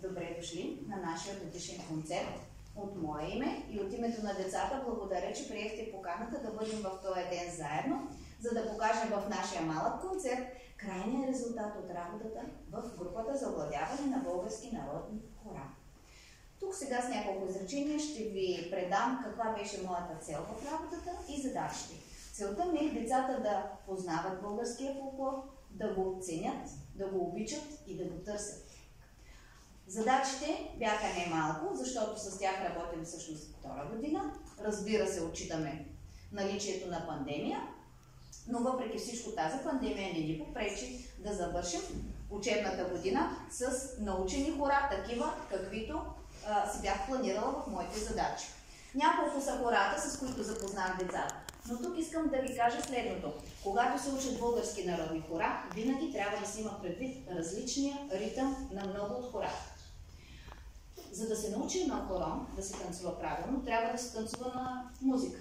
Добре дошли на нашия годишен концерт. От мое име и от името на децата благодаря, че приехте поканата да бъдем в този ден заедно, за да покажем в нашия малък концерт крайния резултат от работата в групата за овладяване на български народни хора. Тук сега с няколко изречения ще ви предам каква беше моята цел в работата и задачите. Целта ми е децата да познават българския фолклор, да го ценят, да го обичат и да го търсят. Задачите бяха немалко, защото с тях работим всъщност втора година. Разбира се, отчитаме наличието на пандемия, но въпреки всичко тази пандемия не ни попречи да завършим учебната година с научени хора, такива каквито си бях планирала в моите задачи. Няколко са хората, с които запознах децата. Но тук искам да ви кажа следното. Когато се учат български народни хора, винаги трябва да се има предвид различния ритъм на много от хората. За да се научи на хорон да се танцува правилно, трябва да се танцува на музика.